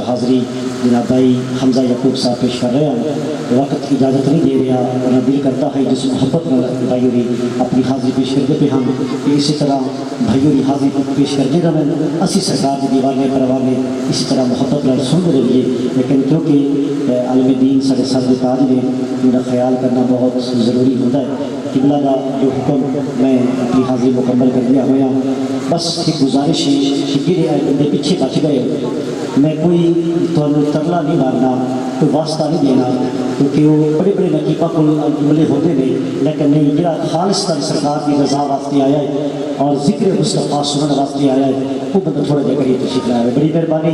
حاضری جناب بھائی حمزہ یعقوب صاحب پیش کر رہے ہیں. وقت کی اجازت نہیں دے رہا اور دل کرتا ہے جس محبت میں بھائی ہوئی اپنی حاضری پیش کرتے پہ ہم اسی طرح بھائی ہوئی حاضری پیش کرنے کا میں اسی سرکار کی دیوانے پروانے اسی طرح محبت میں سن رہی ہے. لیکن کیونکہ عالم دین سارے سر تاج نے میرا خیال کرنا بہت ضروری ہوتا ہے. قبلہ کا جو حکم میں اپنی حاضری مکمل کر دیا ہوا. بس ایک گزارش ہے کہ گرے بندے پیچھے بچ گئے. میں کوئی ترلا نہیں مارنا, کوئی واسطہ نہیں دینا, کیونکہ وہ بڑے بڑے نقیبہ کو جملے ہوتے ہیں, لیکن نہیں جڑا خالص تر سرکار کی رضا واسطے آیا ہے اور ذکر مصطفیٰ سنن واسطے آیا ہے وہ بندہ تھوڑا جہا کریے تشریف لایا ہے. بڑی مہربانی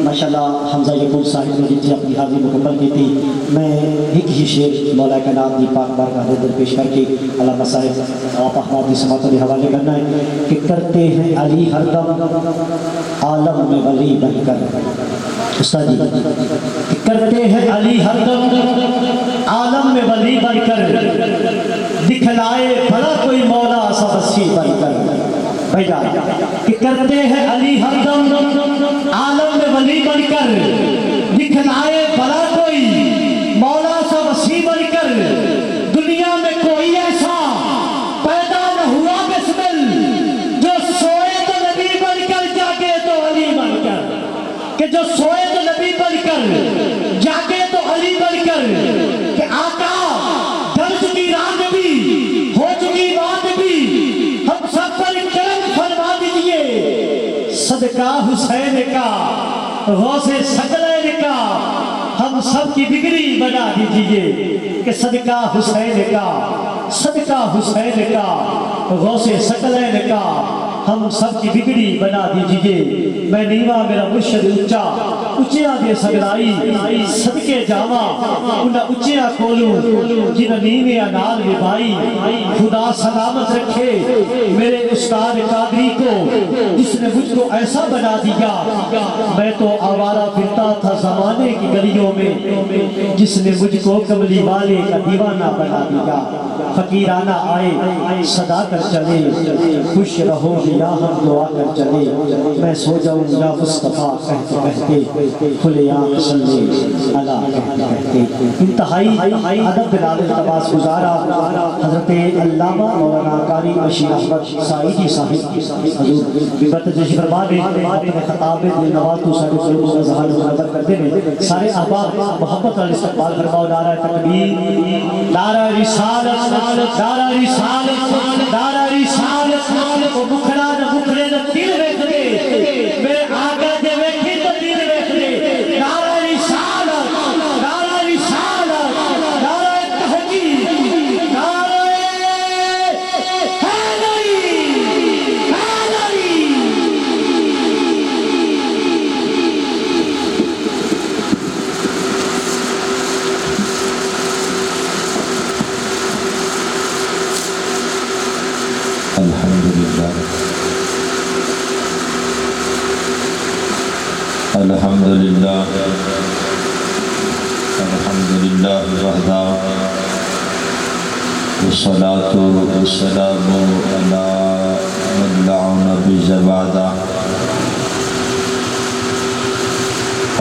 ماشاءاللہ حمزہ یعقوب صاحب نے جتنی اپنی حاضری مکمل کی تھی. میں ایک ہی شعر مولا کائنات دی پاک بارگاہ میں در پیش کر کے علامہ صاحب آپ احمد کی سماعتوں کے حوالے کرنا ہے کہ کرتے ہیں علی ہر دم عالم میں ولی بن کر. استاد جی کرتے ہیں علی ہر دم عالم میں ولی بن کر, دکھلائے بھلا کوئی مولا سا وسیع بن کر. بھائی جان کہ کرتے ہیں علی ہر دم عالم میں ولی بن کر, دکھلائے بھلا کوئی مولا سا وسیع بن کر. دنیا میں کوئی ایسا پیدا نہ ہوا بسمل جو سوئے تو نبی بن کر جاگے تو علی بن کر, کہ جو سوئے تو نبی بن کر جاگے تو علی بن کر. کہ آقا ڈر چکی رات بھی ہو چکی بات بھی ہم سب پر کرم فرما دیجئے. صدقہ حسین کا غوث ثقلین کا ہم سب کی بگڑی بنا دیجئے. کہ صدقہ حسین کا, صدقہ حسین کا غوث ثقلین کا ہم سب کی بگڑی بنا دیجئے. میں نیوا میرا مرشد اچا اچیا دے سگرائی صدقے جاوا انہا اچیا کولوں جنہ نیویا نال میں بھائی. خدا سلامت رکھے میرے استاد قادری کو جس نے مجھ کو ایسا بنا دیا. میں تو آوارہ پھرتا تھا زمانے کی گلیوں میں, جس نے مجھ کو کملی والے کا دیوانہ بنا دیا. فقیرانہ آئے صدا کر چلے, خوش رہو یا ہم دعا کر چلے. میں سو جاؤں یا مصطفیٰ کہتے کہتے کھلے آنکھ صلی اللہ کہتے کہتے. انتہائی ادب بلال التباس گزارا حضرت علامہ مولانا قاری بشیر احمد سعیدی صاحب حضور ببرت جشی فرما دے اپنے خطاب دل نواز تو سارے قلوب اظہار مقدر کرتے ہیں. سارے احباب محبت اور استقبال فرماؤ. نعرہ تکبیر, نعرہ رسالت, نعرہ رسالت, نعرہ رسالت. وہ بکھڑا نہ بکھڑے نہ دل ویکھ دے میرے آقا دے ویکھی تو دل ویکھ دے. نعرہ رسالت, نعرہ رسالت, نعرہ تحقیق, نعرہ حیدری, حیدری. الحمدللہ الحمدللہ وحدہ والصلاة والسلام علی من لا نبی بعدہ.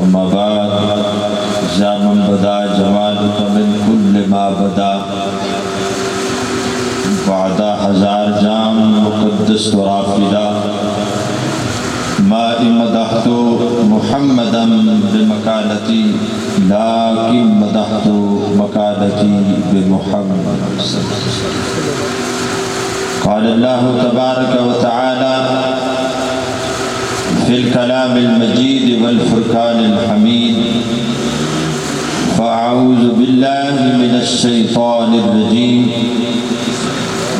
اما بعد یا من بدا جمالک من کل ما بدا, وعدہ ہزار جام مقدس و رافلہ. ما مدحت محمدا بمکانتی لیکن مدحت مکانتی بمحمد. قال اللہ تبارک و تعالی فی الکلام المجید والفرقان الحمید, فاعوذ باللہ من الشیطان الرجیم,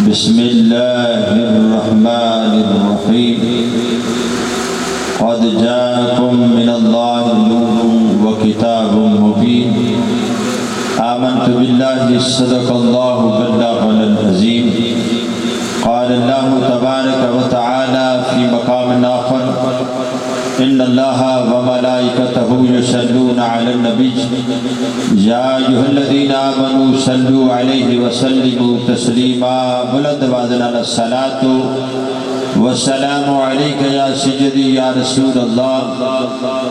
بسم اللہ الرحمن الرحیم. قد جاءكم من الله نور وكتاب مبين, آمنت بالله صدق الله بلغنا العظيم. قال الله تبارك وتعالى في مقام آخر ان الله وملائكته يصلون على النبي يا ايها الذين امنوا صلوا عليه وسلموا تسليما. بلند وزن الصلاة والسلام عليك يا سيدي يا رسول الله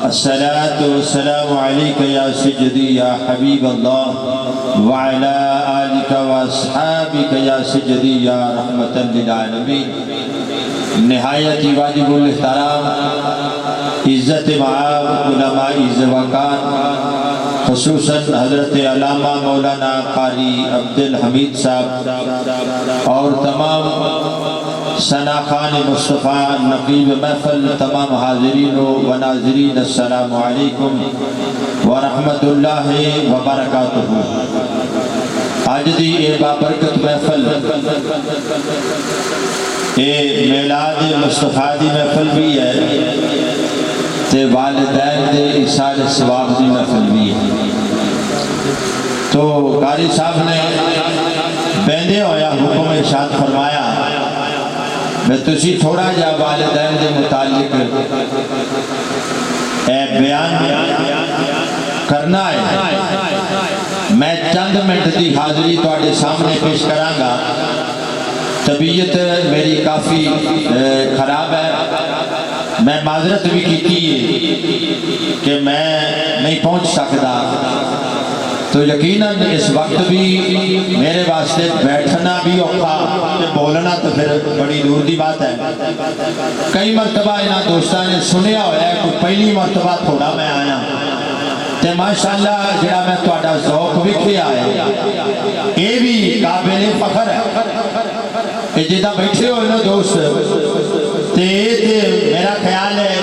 الصلاة والسلام عليك يا سيدي يا حبيب الله وعلى آلك وأصحابك يا سيدي يا رحمة للعالمين. نہایت واجب الاحترام عزت معاب علماء زوکان خصوصاً حضرت علامہ مولانا قاری عبدالحمید صاحب اور تمام ثناخان مصطفیٰ نقیب محفل، تمام حاضرین و ناظرین السلام علیکم ورحمت اللہ وبرکاتہ. آج دی اے بابرکت محفل اے میلاد مصطفیٰ دی محفل بھی ہے تے والدین دے ایصال ثواب دی محفل بھی ہے. تو قاری صاحب نے بندے ہویا حکم ارشاد فرمایا میں تسی تھوڑا جا والدین دے متعلق بیان کرنا ہے. میں چند منٹ دی حاضری تواڈے سامنے پیش کراں گا. طبیعت میری کافی خراب ہے، میں معذرت بھی کی کہ میں نہیں پہنچ سکتا، تو یقیناً اس وقت بھی میرے واسطے بیٹھنا بھی اوکھا تے بولنا تو پھر بڑی دور دی بات ہے. کئی مرتبہ انہاں دوستاں نے سنیا ہوا ہے کہ پہلی مرتبہ تھوڑا میں آیا تے ماشاءاللہ جڑا میں تہاڈا ذوق ویکھیا ہے یہ بھی قابل فخر ہے کہ جدہ بیٹھے ہوئے نا دوست تے میرا خیال ہے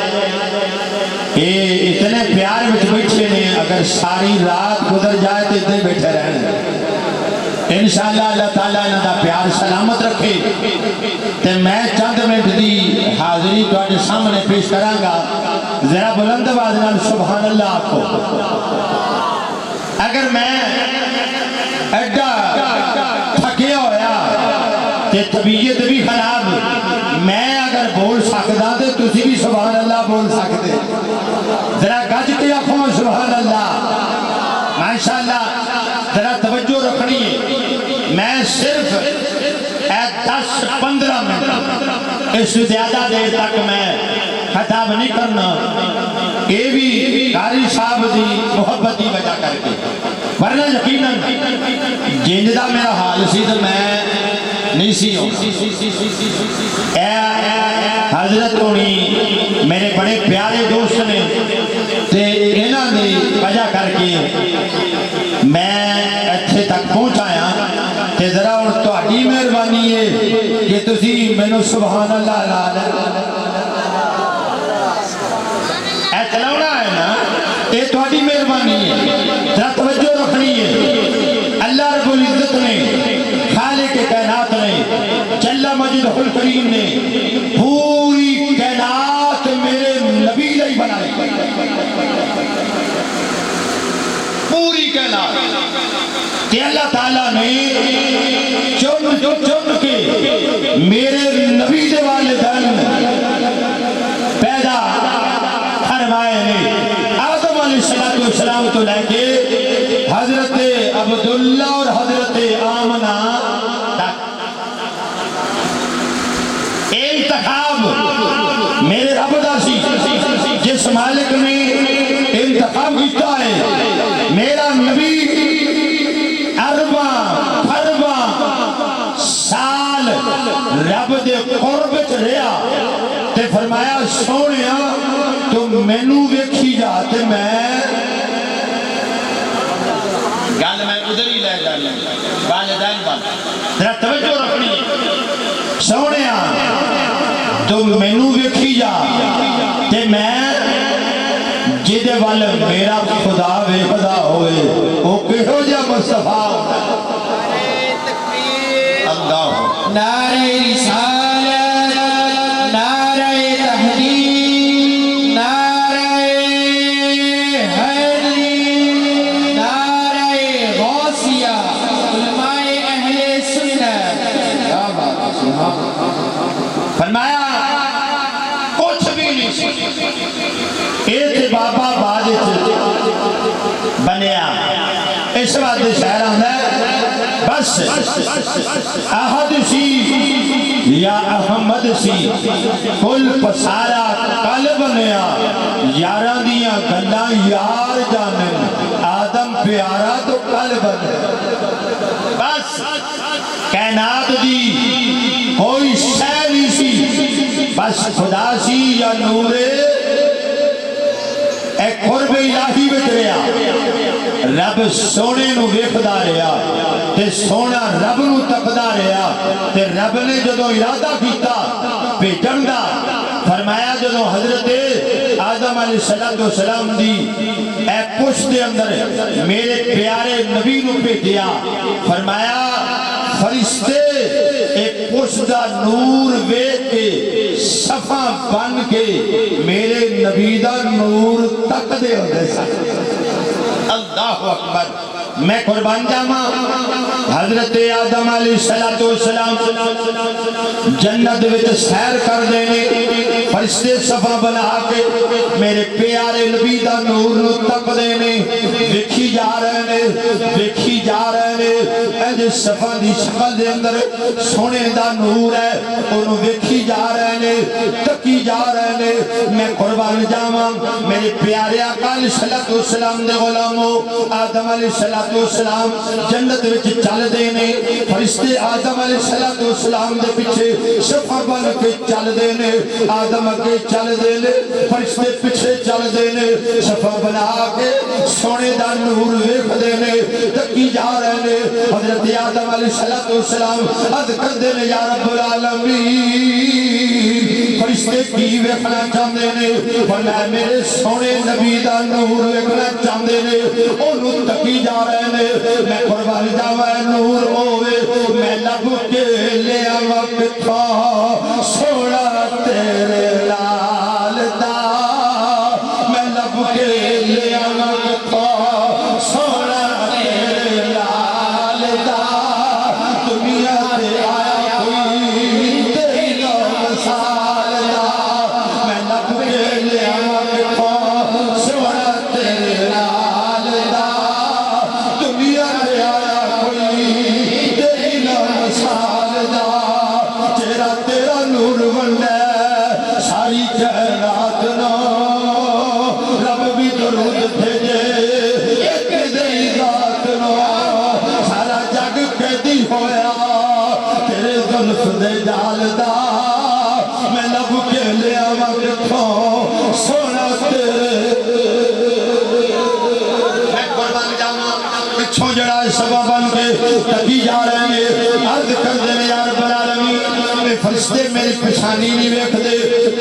یہ اتنے پیار میں بیٹھے نے، اگر ساری رات گزر جائے تو اتنے بیٹھے رہنے. انشاءاللہ اللہ تعالیٰ انہاں دا پیار سلامت رکھے. تے میں چند منٹ دی حاضری تواڈے سامنے پیش کراں گا. ذرا بلند آواز نال سبحان اللہ آکھو. اگر میں ایڈا تھکیا ہویا تے طبیعت بھی خراب، میں اگر بول سکدا تے تسی بھی سبحان اللہ بول سکتے. ذرا گج کے آکھو سبحان اللہ. ماشاءاللہ ذرا توجہ رکھنی ہے. میں صرف 10-15 منٹ اس سے زیادہ دیر تک میں خطاب نہیں کرنا، یہ بھی قاری صاحب دی محبت کی وجہ کر کے، ورنہ یقیناً جنج دا میرا حال سی تو میں نہیں سی ہوں. حضرت ہونی میرے بڑے پیارے دوست نے تے انہاں دی وجہ کر کے میں اتھے تک پہنچایا. تے ذرا اور تہاڈی مہربانی ہے کہ تسی مینوں سبحان اللہ لا لے. اے چلاونا ہے نا، یہ تہاڈی مہربانی ہے. ذرا توجہ رکھنی ہے. اللہ رب العزت نے، خالق کائنات نے، جل مجدہ الکریم نے پوری کائنات میرے نبی لئی بنائی. پوری کائنات کہ اللہ تعالیٰ نے چن کے میرے نبی دے والدین پیدا فرمائے نے. آدم علیہ السلام تو لے کے حضرت عبداللہ اور حضرت آمنہ تک انتخاب میرے رب دا سی. جس مالک نے انتخاب کیتا ہے میرا نبی 40 سال رب دے قرب وچ رہیا تے فرمایا سونیا تو مینوں ویکھی جا تے میں گل میں ادھر ہی لے جانا والدین بات. ذرا توجہ رکھنی ہے. سونیا تو مینوں ویکھی جا تے میں جدے وال میرا خدا ویکھدا ہوئے او کہو جا مصطفیٰ. اللہ نعرہ رسالت، نعرہ تحقیق، نعرہ حیدری، نعرہ غوثیہ، علماء اہل سنت. کیا بات ہے. فرمایا کچھ بھی نہیں سی. ایک بابا بعد بنیا اس وقت شہر آندا ہے بس احد سی یا احمد سی کل پسارا کل بنیا یاراں دیاں گلاں یار جانن آدم پیارا تو کل بنے بس کائنات دی کوئی شے نہیں سی بس خدا سی یا نور اے قرب الہی وچ رہیا رب سونے نو ویکھدا رہیا تے سونا رب نو تکدا رہیا تے رب نے جدوں ارادہ کیتا بھیجن دا فرمایا جدوں حضرت آدم علیہ السلام دی اے پشت دے اندر میرے پیارے نبی نو بھیجیا فرمایا فرشتے ایک پشت دا نور ویکھ کے صفا بن کے میرے نبی دا نور تک دے ہوندے سن اللہ اکبر میں قربان جاواں حضرت آدم علیہ السلام جنت وچ سیر کر دینے فرشتے صفا بنا کے میرے پیارے نبی دا نور نو تک دینے ویکھی جا رہے نے اج صفا دی شکل دے اندر سونے دا نور ہے انہوں ویکھی جا رہے نے تکی جا رہے نے میں قربان جاواں میرے پیارے آقا علیہ السلام دے غلاموں آدم علیہ السلام جنت وچ چل دے نے فرشتے آدم علیہ السلام دے پیچھے صفا بن کے چل دے نے آدم اگے چل دے نے فرشتے پیچھے چل دے نے صفا بنا کے سونے دا نور ویکھ دے نے تکی جا رہے نے حضرت آدم علیہ السلام عرض کر دے نے یا رب العالمین فرشتے کی ویکھنا چاہندے نے فرمایا میرے سونے نبی دا نور ویکھنا چاہندے نے انہوں تکی جا رہے نے میں قربان جاواں نور ہوے میں لب کے لے آواں کتھا سونا تیرے لال دا میں لب کے لے آواں کتھا سونا تیرے لال دا دنیا تے آیا کوئی تیرا مثال دا میں لب کے لے آواں کتھا سونا تیرے لال دا دنیا تے آیا کوئی تیرا مثال دا چہرہ تیرا نور ونڈے ساری کائنات نو رب بھی درود بھیجے ایک دی ذات نو سارا جگ قیدی ہویا تیرے زلف دے جال دا میں لب کے لے آواں کتھوں سونا تیرے میں قربان جاواں پچھوں جڑا سبا بن کے تکی جا رہے ہیں عرض کر دے یا رب العالمین میں فرشتے میری پچھانی نہیں ویکھ دے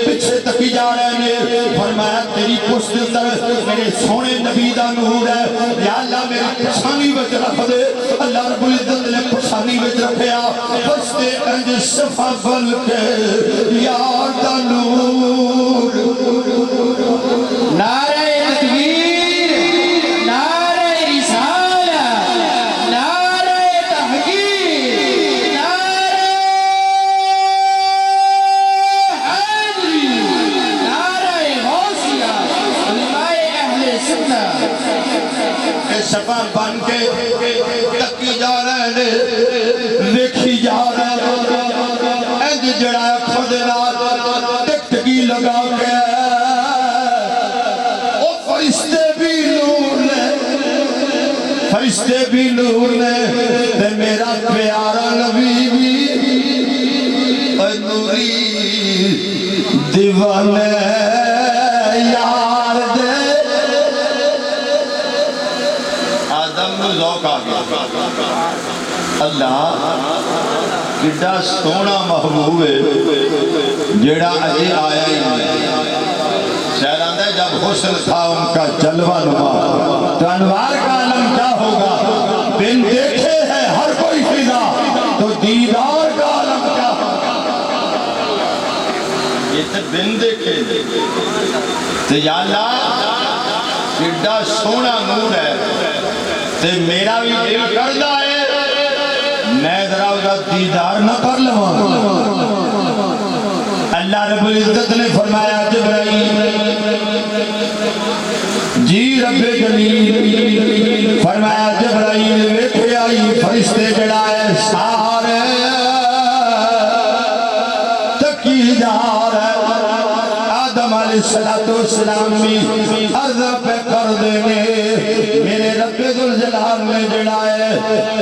پیچھے تکی جا رہے ہیں فرمایا تیری پشت اندر میرے سونے نبی دا نور ہے یا اللہ میری پچھانی وچ رکھ دے اللہ رب العزت نے پچھانی وچ رکھیا فرشتے انج صفا بن کے یار دا نور نعرہ تکبیر نعرہ رسالت نعرہ تحقیق نعرہ حیدری نعرہ غوثیہ علماء اہل سنت صفا بن کے تکی جا رہے نے ویکھی جا رہے انج جڑا خود نال ٹک ٹکی لگا کے او فرشتے بھی نور نے تے میرا پیارا نبی بھی اے نوری دیوانے یار دے آدم نو ذوق آ گیا اللہ کڈا سونا محبوب ہے جیڑا اجے آیا ہی نہیں شاعر آندہ ہے جب حسن تھا ان کا جلوہ نما تو انوار کا عالم کیا ہوگا بن دیکھے ہے ہر کوئی فضا تو دیدار کا عالم کیا ہوگا یہ تو بن دیکھے تو یا اللہ کڈا سونا نور ہے تو میرا بھی دل کردہ ہے میں ذرا اس کا دیدار نہ کر لوں اللہ رب العزت نے فرمایا جبرائیل جی رب جلیل فرمایا جبرائیل ویکھے آئی فرشتے جڑا ہے سارے الصلوۃ والسلام بھی عرض پہ کر دینے میرے رب ذوالجلال نے جڑا ہے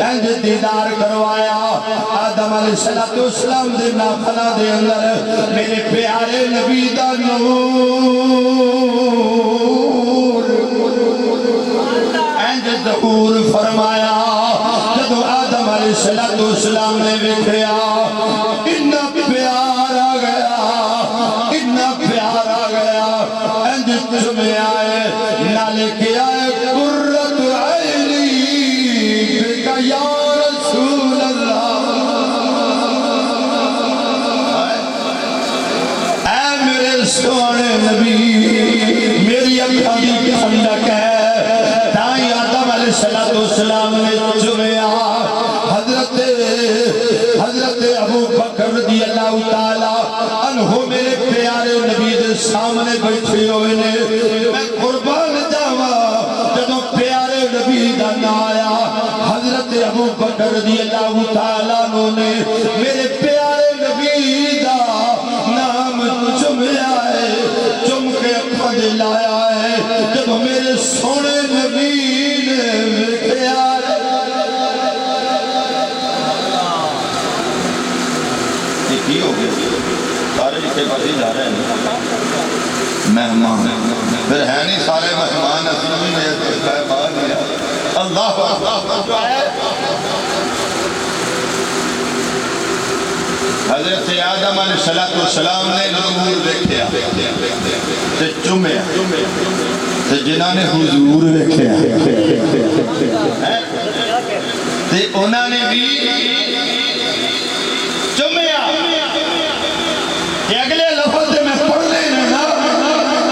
انج دیدار کروایا آدم علیہ الصلوۃ والسلام دے نافلہ دے اندر میرے پیارے نبی دا نور انج ظہور فرمایا جدو آدم علیہ الصلوۃ والسلام نے ویکھیا اتنا پیار آ گیا اتنا پیار آ گیا انج چومیا ہے نالے کیا ہے قرۃ عینی بک یا رسول اللہ اے میرے سونے نبی میری اکھاں دی ٹھنڈک ہے تائیں آدم علیہ الصلوۃ والسلام نے چومیا حضرت ابو بکر رضی اللہ تعالی عنہ میرے پیارے نبی دے سامنے بیٹھے ہوئے نے میں قربان جاواں جدوں پیارے نبی دا نام آیا حضرت ابو بکر رضی اللہ تعالی عنہ نے میرے پیارے نبی دا نام چومیا ہے چم کے اکھاں دے لایا ہے جدوں میرے سونے نبی نے ویکھیا کی ہو گیا سارے لکھے پاسی جا رہے ہیں مہمان پھر ہے نہیں سارے مہمان اصل میں مہمان لیا اللہ حضرت آدم علیہ السلام نے نور دیکھیا تے چومیا تے جنہاں نے حضور دیکھیا تے انہاں نے بھی چومیا کہ اگلے لفظ دے میں پڑھ لینا نا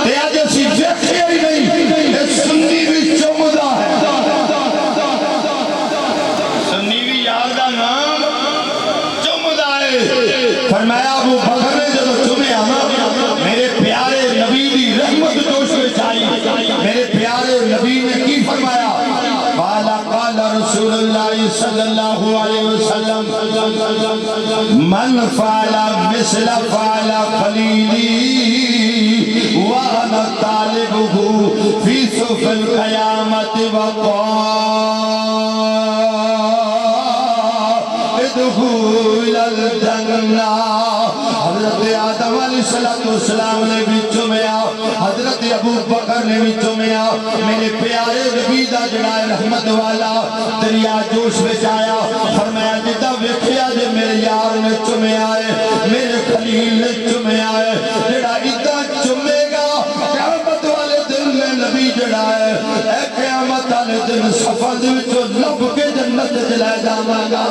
کہ آج اسی ویکھیا ہی نہیں یہ سنی بھی چومدا ہے سنی بھی یار دا نام چومدا ہے فرمایا ابو بکر نے جب چومیا میرے پیارے نبی دی رحمت جوش میں آئی میرے پیارے نبی نے کی فرمایا قال رسول اللہ صلی اللہ علیہ وسلم من فعل مثل فعل خلیلی وانا طالبه فی صف القیامت ادخول الجنہ حضرت آدم علیہ السلام نے بھی چومیا حضرت ابو بکر نے بھی چومیا میرے پیارے نبی دا جڑا رحمت والا دریا جوش وچ آیا فرمایا جدا ویکھیا جے میرے یار نے چومیا ہے میرے خلیل نے چومیا ہے جڑا ادا چومے گا قیامت والے دن میں نبی جڑا ہے اے قیامت والے دن صفاں دے وچوں لب کے جنت وچ لے جاواں گا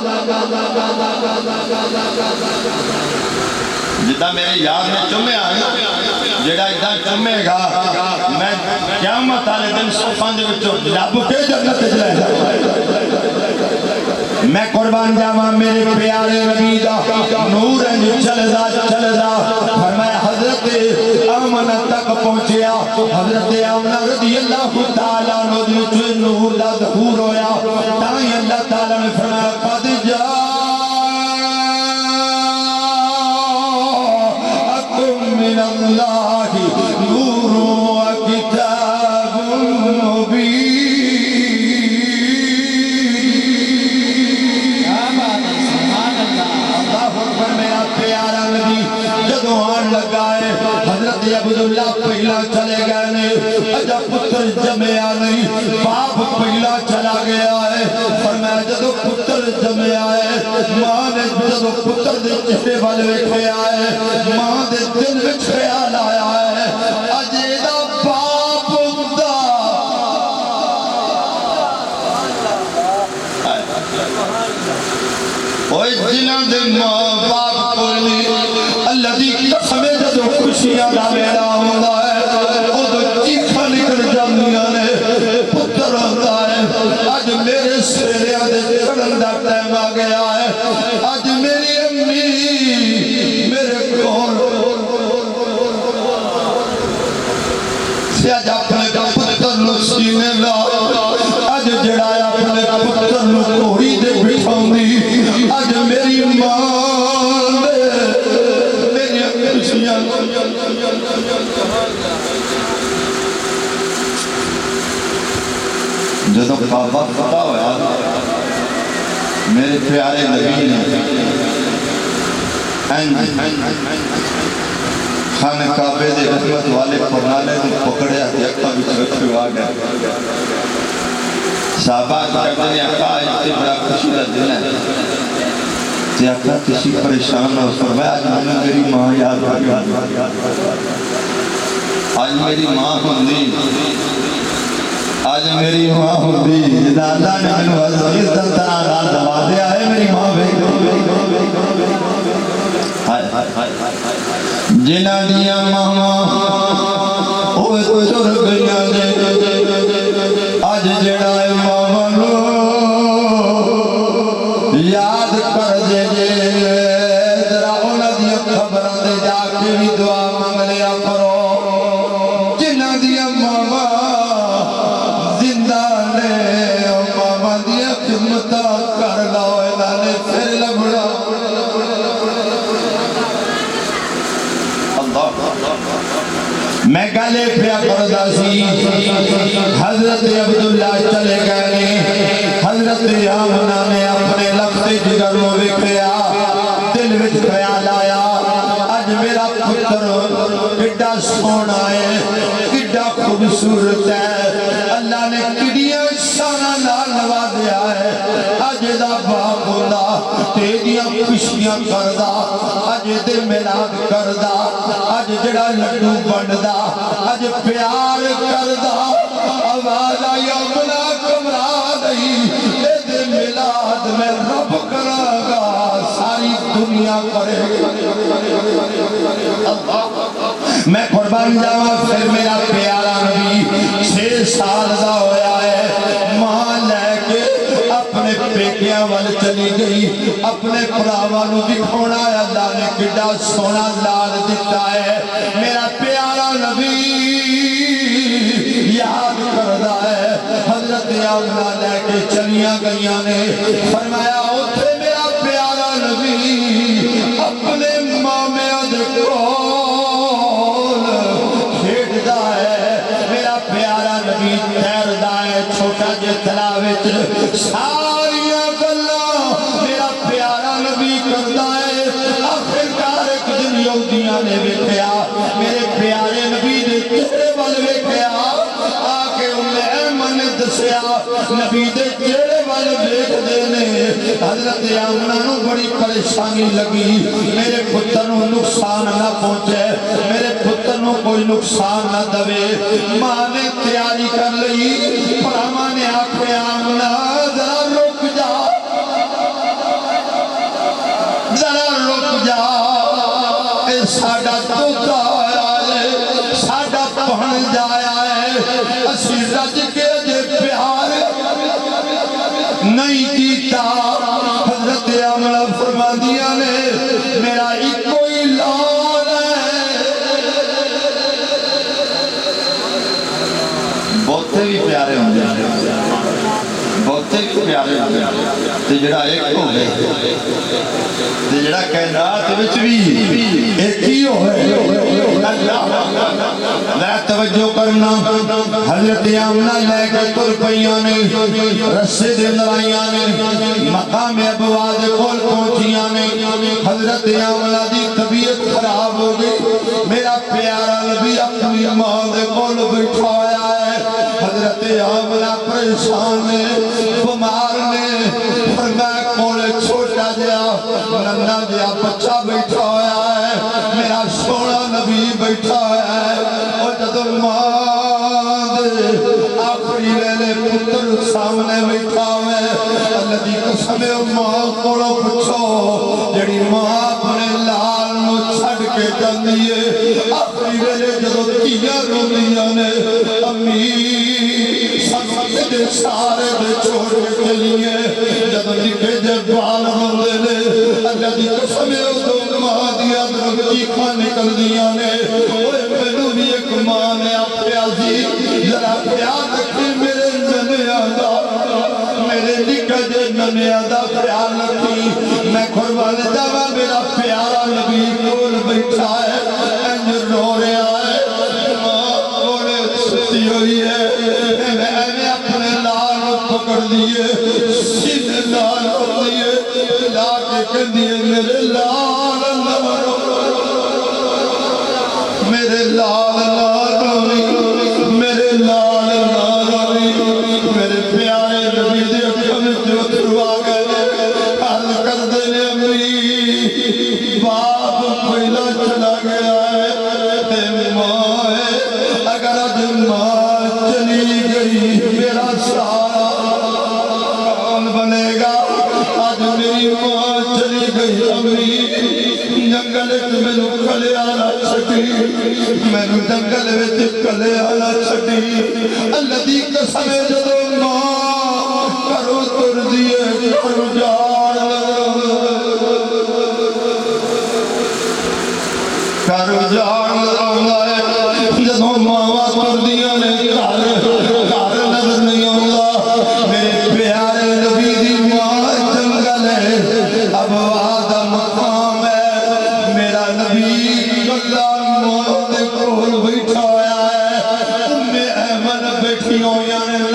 جدا میرے یار نے چومیا ہے جڑا ادا چومے گا میں قیامت والے دن صفاں دے وچوں لب کے جنت وچ لے جاواں میں قربان جاواں میرے پیارے نبی دا نور چلدا فرمایا حضرت آمنہ تک پہنچیا حضرت آمنہ رضی اللہ تعالیٰ عنہ دے نور دا ظہور ہویا تائیں اللہ تعالیٰ نے فرمایا قد جاءکم من اللہ نور و کتاب مبین لگائے حضرت عبداللہ پہلا چلے گئے نے اجا پتر جمعیا نہیں باپ پہلا چلا گیا ہے فرمایا جدو پتر جمعیا ہے ماں نے جدو پتر دے چہرے والے ویکھیا ہے ماں دے دل وچ خیال آیا ہے اجے دا باپ دا اوے جنہاں دے ماں باپ کوئی اللہ دی قسم جدو خوشیاں دا میرا ہوندا ہے او تو چیخاں نکل جاندیاں نے پتر ہوندا ہے اج میرے سریاں دے چڑھن دا ٹائم آ گیا ہے اج میری امی میرے کول سی اج اپنے پتر نو سینے لا اج جڑا اپنے پتر نو گھوڑی دے بٹھاوندی اج میری ماں جدو کعبہ فتح ہوا میرے پیارے نبی نے خانہ کعبے دے رحمت والے پرنالے نے پکڑیا دیکھا بھی رکھو آ گیا صحابہ کہتے ہیں آقا آج تے بڑا خوشی کا دن ہے تے آقا کسی پریشان نہ فرمایا آج میں میری ماں یاد آ گیا آج میری ماں ہوندی آج میری ماں ہوندی اللہ نے میں عزیز دلتنا نال دوا دیا ہے میری ماں بے جنہ دیا ماما اوہ چر گیا دے آج جڑا ہے ماما لو یاد کر دے جے ذرا انہاں دی خبراں دے جا کے بھی دعا مانگ لیا کرو جنہ دیا ماما زندہ نے ماما دی خدمت کر لو انہاں نے پھر لبڑا میں گلے پیا کردا سی حضرت عبداللہ چلے گئے حضرت آمنہ نے اپنے لفظ جگر کو وکھیا دل وچ خیال آیا اج میرا پتر کڈا سونا ہے کڈا خوبصورت ہے اللہ نے کڈیاں شاناں نال نوازیا ہے اج دا باپ ہوندا تے دیاں خوشیاں کردا اج دے میلاد کردا اج جڑا لڈو بندا اج پیار کردا آواز آئی اپنا کمرہ نہیں اے دے میلاد میں رب کراں گا ساری دنیا کرے میں قربان جاواں پھر میرا پیارا نبی 6 سال دا ہویا ہے ماں لے کے اپنے پیکیاں وال چلی گئی اپنے پراواں نو دکھاونا اللہ نے کڈا سونا لال دتا ہے میرا پیارا نبی یاد کردا ہے حضرت آمنہ لے کے چلیاں گئیاں نے فرمایا اوتھے میرا پیارا نبی اپنے مامیاں دے کول کھیڈدا ہے میرا پیارا نبی تیردا ہے چھوٹا جے تلاو وچ ساریاں گلاں میرا پیارا نبی کردا ہے آخرکار ایک دن یہودیاں نے ویکھیا میرے پیارے نبی دے چہرے ول ویکھیا آ کے ایمن نے دسیا نبی دے چہرے ول ویکھدے نے حضرت آمنہ نو بڑی پریشانی لگی میرے پتر نو نقصان نہ پہنچے میرے پتر نو کوئی نقصان نہ دوے ماں نے تیاری کر لئی پراواں نے آکھیا آمنہ ذرا رک جا ذرا رک جا اے ساڈا توتا آیا ہے ساڈا پہن جایا ہے اسی رج کے جے پیار نہیں کیتا حضرت آمنہ فرما دیا نے میرا ایک کوئی لال ہے بہتے بھی پیارے ہوں گے بہتے بھی پیارے ہوں گے تو جڑا ایک ہو گئے تو جڑا کائنات وچ بھی ایک ہی ہو ہے لا توجہ کرنا حضرت آمنہ لے کے تر پیاں نے رسے دے نرائیاں نے مقام ابوا دے کول پہنچیاں نے حضرت آمنہ دی طبیعت خراب ہو گئی میرا پیارا نبی اپنی ماں دے کول بٹھایا ہے حضرت آمنہ پریشان نے بمار نے فرمایا کول چھوٹا جیا ننہ جیا بچہ بیٹھا ہویا ہے میرا سونا نبی بیٹھا ہویا ہے اور جب ماں دے آخری ویلے پتر سامنے بیٹھا ہوئے اللہ دی قسم ماں کولو پچھو جڑی ماں اپنے لال نو چھڑ کے جاندی ہے آخری ویلے جب تیاں رو دیاں نے امی سارے دے چھوڑ کے چلیے جب لکھے جب بال ہوندے نے اللہ دی قسم دو ماں دیا درگ چیخاں نکل دیا نے مینوں بھی ایک ماں نے آخیا سی ذرا خیال رکھی میرے ننیاں دا میرے نکا جے ننیاں دا خیال رکھی میں قربان جاواں میرا پیارا نبی کول بیٹھا ہے انج رو رہا ہے ماں کول ستی ہوئی ہے میں اپنے لال کر دیے سیدھے لال کر دیے لا کے کہہ دیے میرے لال میرے لال میرے لال میرے پیارے نبی دے اکھاں وچ اترو آ گئے حل کر دے امری باپ پہلا چلا گیا ہے تے ماں ہے اگر اج ماں چلی گئی میرا سارا کون بنے گا آج میری ماں چلی گئی امری جنگل میں کلے آنا چھٹی میں جنگل میں کلے آنا چھٹی اللہ دی قسم جدو ماں کرو تر دیے کرو جان کرو جان جدو ماں تر دیا نے گھر نظر نہیں آؤں میرے پیارے نبی دی ماں جنگل ہے اب وعدہ مقام ہے میرا نبی کلا ماں دے کول بیٹھا ہویا ہے ایمن بیٹھی ہوئی ہیں